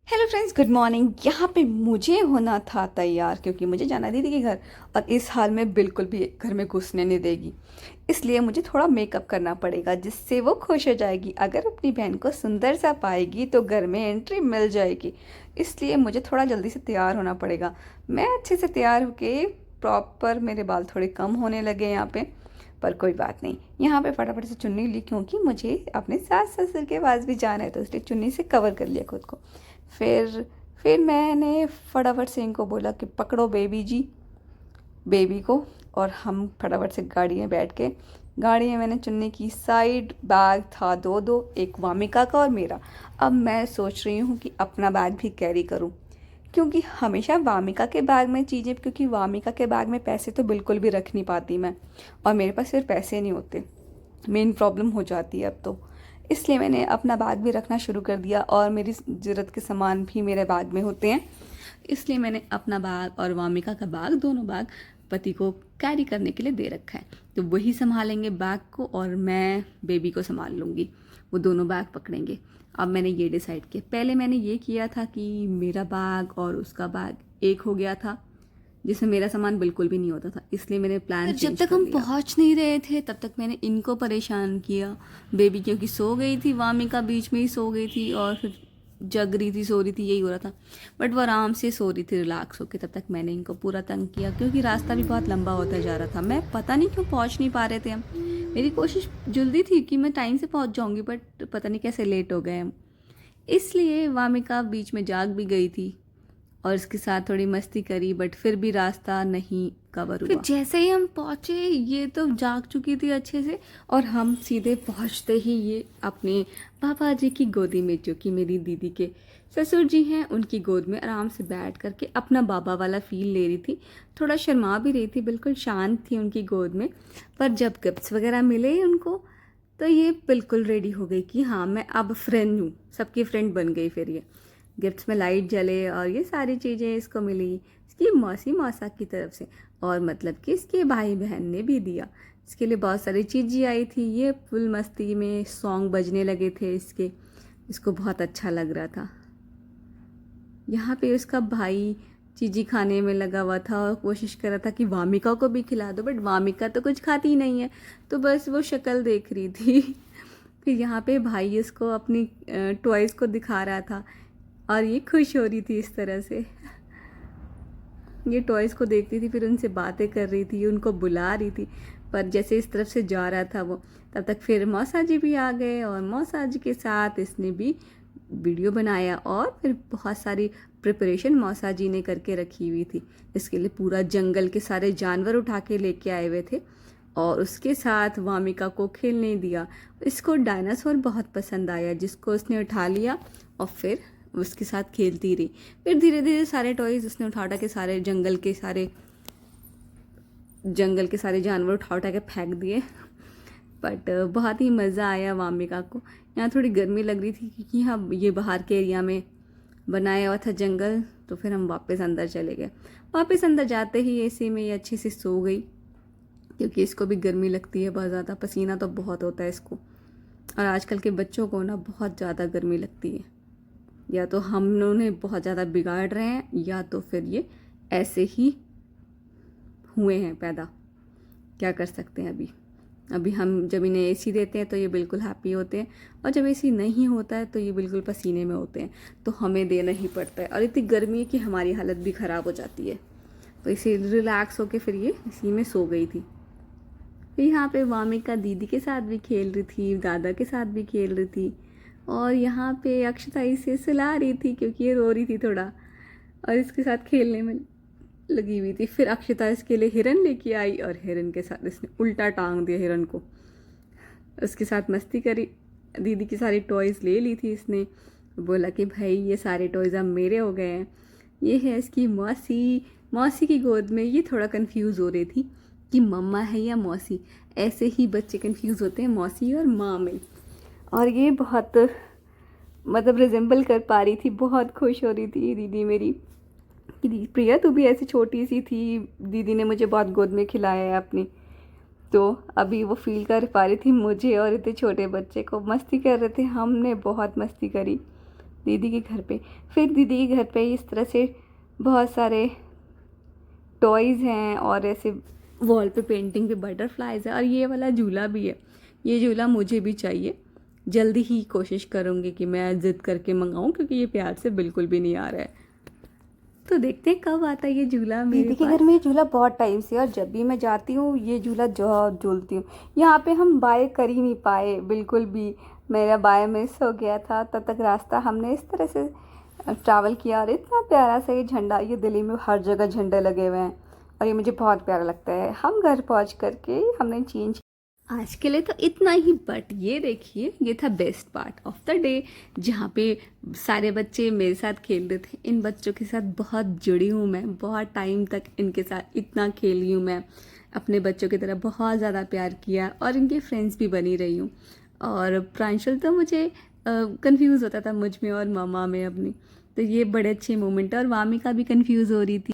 Hello friends, good morning. यहाँ पे मुझे होना था तैयार क्योंकि मुझे जाना दीदी के घर, और इस हाल में बिल्कुल भी घर में घुसने नहीं देगी। इसलिए मुझे थोड़ा मेकअप करना पड़ेगा जिससे वो खुश हो जाएगी। अगर अपनी बहन को सुंदर सा पाएगी तो घर में एंट्री मिल जाएगी। इसलिए मुझे थोड़ा जल्दी से तैयार होना पड़ेगा। मैं अच्छे से तैयार होके प्रॉपर, मेरे बाल थोड़े कम होने लगे यहाँ पे, पर कोई बात नहीं। यहाँ पे फटाफट से चुन्नी ली क्योंकि मुझे अपने सास ससुर के पास भी जाना है, तो इसलिए चुन्नी से कवर कर लिया खुद को। फिर फिर मैंने फटाफट से इनको बोला कि पकड़ो बेबी जी, बेबी को। और हम फटाफट से गाड़ी में बैठ के, गाड़ी में मैंने चुन्नी की साइड बैग था दो दो, एक वामिका का और मेरा। अब मैं सोच रही हूँ कि अपना बैग भी कैरी करूँ, क्योंकि हमेशा वामिका के बैग में चीज़ें, क्योंकि वामिका के बैग में पैसे तो बिल्कुल भी रख नहीं पाती मैं, और मेरे पास फिर पैसे नहीं होते। मेन प्रॉब्लम हो जाती है अब तो। इसलिए मैंने अपना बैग भी रखना शुरू कर दिया, और मेरी ज़रूरत के सामान भी मेरे बैग में होते हैं। इसलिए मैंने अपना बैग और वामिका का बैग, दोनों बैग पति को कैरी करने के लिए दे रखा है। तो वही संभालेंगे बैग को, और मैं बेबी को संभाल लूँगी। वो दोनों बैग पकड़ेंगे। अब मैंने ये डिसाइड किया, पहले मैंने ये किया था कि मेरा बैग और उसका बैग एक हो गया था, जिसमें मेरा सामान बिल्कुल भी नहीं होता था। इसलिए मैंने प्लान जब तक हम पहुंच नहीं रहे थे तब तक मैंने इनको परेशान किया। बेबी क्योंकि सो गई थी, वामिका बीच में ही सो गई थी, और फिर जग रही थी, सो रही थी, यही हो रहा था। बट वो आराम से सो रही थी रिलैक्स होकर। तब तक मैंने इनको पूरा तंग किया क्योंकि रास्ता भी बहुत लंबा होता जा रहा था। मैं पता नहीं क्यों पहुंच नहीं पा रहे थे हम। मेरी कोशिश जल्दी थी कि मैं टाइम से पहुंच जाऊंगी, बट पता नहीं कैसे लेट हो गए हम। इसलिए वामिका बीच में जाग भी गई थी और इसके साथ थोड़ी मस्ती करी, बट फिर भी रास्ता नहीं कवर हुआ। फिर जैसे ही हम पहुंचे, ये तो जाग चुकी थी अच्छे से, और हम सीधे पहुंचते ही ये अपने पापा जी की गोदी में, जो कि मेरी दीदी के ससुर जी हैं, उनकी गोद में आराम से बैठ करके अपना बाबा वाला फील ले रही थी। थोड़ा शर्मा भी रही थी, बिल्कुल शांत थी उनकी गोद में। पर जब गिफ्ट्स वगैरह मिले उनको, तो ये बिल्कुल रेडी हो गई कि हाँ, मैं अब फ्रेंड हूँ, सबकी फ्रेंड बन गई। फिर ये गिफ्ट्स में लाइट जले और ये सारी चीज़ें इसको मिली इसकी मौसी मौसा की तरफ से, और मतलब कि इसके भाई बहन ने भी दिया। इसके लिए बहुत सारी चीज़ें आई थी। ये फुल मस्ती में सॉन्ग बजने लगे थे इसके, इसको बहुत अच्छा लग रहा था। यहाँ पे उसका भाई चीज़ी खाने में लगा हुआ था और कोशिश कर रहा था कि वामिका को भी खिला दो, बट वामिका तो कुछ खाती ही नहीं है, तो बस वो शक्ल देख रही थी। फिर यहाँ पे भाई इसको अपनी टॉयज़ को दिखा रहा था, और ये खुश हो रही थी इस तरह से। ये टॉयज़ को देखती थी, फिर उनसे बातें कर रही थी, उनको बुला रही थी। पर जैसे इस तरफ से जा रहा था वो, तब तक फिर मौसा जी भी आ गए, और मौसा जी के साथ इसने भी वीडियो बनाया। और फिर बहुत सारी प्रिपरेशन मौसा जी ने करके रखी हुई थी। इसके लिए पूरा जंगल के सारे जानवर उठा के लेके आए हुए थे, और उसके साथ वामिका को खेलने दिया। इसको डायनासोर बहुत पसंद आया, जिसको उसने उठा लिया और फिर उसके साथ खेलती रही। फिर धीरे धीरे सारे टॉयज़ उसने उठा उठा के सारे जंगल के सारे जानवर उठा उठा के फेंक दिए। बट बहुत ही मज़ा आया वामिका को। यहाँ थोड़ी गर्मी लग रही थी क्योंकि यहाँ ये बाहर के एरिया में बनाया हुआ था जंगल। तो फिर हम वापस अंदर चले गए। वापस अंदर जाते ही एसी में ये अच्छे से सो गई, क्योंकि इसको भी गर्मी लगती है बहुत ज़्यादा, पसीना तो बहुत होता है इसको। और आजकल के बच्चों को ना बहुत ज़्यादा गर्मी लगती है। या तो हम उन्हें बहुत ज़्यादा बिगाड़ रहे हैं, या तो फिर ये ऐसे ही हुए हैं पैदा। क्या कर सकते हैं अभी। अभी हम जब इन्हें एसी देते हैं तो ये बिल्कुल हैप्पी होते हैं, और जब एसी नहीं होता है तो ये बिल्कुल पसीने में होते हैं। तो हमें देना ही पड़ता है, और इतनी गर्मी है कि हमारी हालत भी ख़राब हो जाती है। तो इसे रिलैक्स होकर फिर ये इसी में सो गई थी। फिर यहाँ पे वामिका दीदी के साथ भी खेल रही थी, दादा के साथ भी खेल रही थी, और यहाँ पे अक्षता इसे सुला रही थी क्योंकि ये रो रही थी थोड़ा, और इसके साथ खेलने में लगी हुई थी। फिर अक्षता इसके लिए हिरन लेके आई, और हिरन के साथ इसने उल्टा टांग दिया हिरन को। उसके साथ मस्ती करी, दीदी की सारी टॉयज़ ले ली थी इसने। बोला कि भाई ये सारे टॉयज़ अब मेरे हो गए हैं। ये है इसकी मौसी। मौसी की गोद में ये थोड़ा कंफ्यूज हो रही थी कि मम्मा है या मौसी। ऐसे ही बच्चे कंफ्यूज होते हैं मौसी और माँ में। और ये बहुत मतलब रिजेंबल कर पा रही थी, बहुत खुश हो रही थी दीदी मेरी कि प्रिया तू भी ऐसी छोटी सी थी, दीदी ने मुझे बहुत गोद में खिलाया है अपनी। तो अभी वो फील कर पा रही थी मुझे और इतने छोटे बच्चे को। मस्ती कर रहे थे, हमने बहुत मस्ती करी। दीदी के घर पे। फिर दीदी के घर पे इस तरह से बहुत सारे टॉयज़ हैं और ऐसे वॉल पे पेंटिंग पे बटरफ्लाइज है, और ये वाला झूला भी है। ये झूला मुझे भी चाहिए। जल्दी ही कोशिश करूँगी कि मैं ज़िद करके मंगाऊँ, क्योंकि ये प्यार से बिल्कुल भी नहीं आ रहा है। तो देखते हैं कब आता है ये झूला मेरे दीदी के पास। घर में ये झूला बहुत टाइम से, और जब भी मैं जाती हूँ ये झूला जो झूलती हूँ। यहाँ पे हम बाय कर ही नहीं पाए बिल्कुल भी, मेरा बाय मिस हो गया था। तब तक रास्ता हमने इस तरह से ट्रैवल किया, और इतना प्यारा सा ये झंडा, ये दिल्ली में हर जगह झंडे लगे हुए हैं और ये मुझे बहुत प्यारा लगता है। हम घर पहुँच करके हमने चेंज। आज के लिए तो इतना ही, बट ये देखिए ये था best part of the day, जहाँ पे सारे बच्चे मेरे साथ खेल रहे थे। इन बच्चों के साथ बहुत जुड़ी हूँ मैं, बहुत टाइम तक इनके साथ इतना खेली हूँ मैं, अपने बच्चों की तरह बहुत ज़्यादा प्यार किया, और इनके फ्रेंड्स भी बनी रही हूँ। और प्रांशुल तो मुझे कंफ्यूज होता था मुझ में और मामा में अपनी, तो ये बड़े अच्छे मोमेंट है, और वामी का भी कंफ्यूज हो रही थी।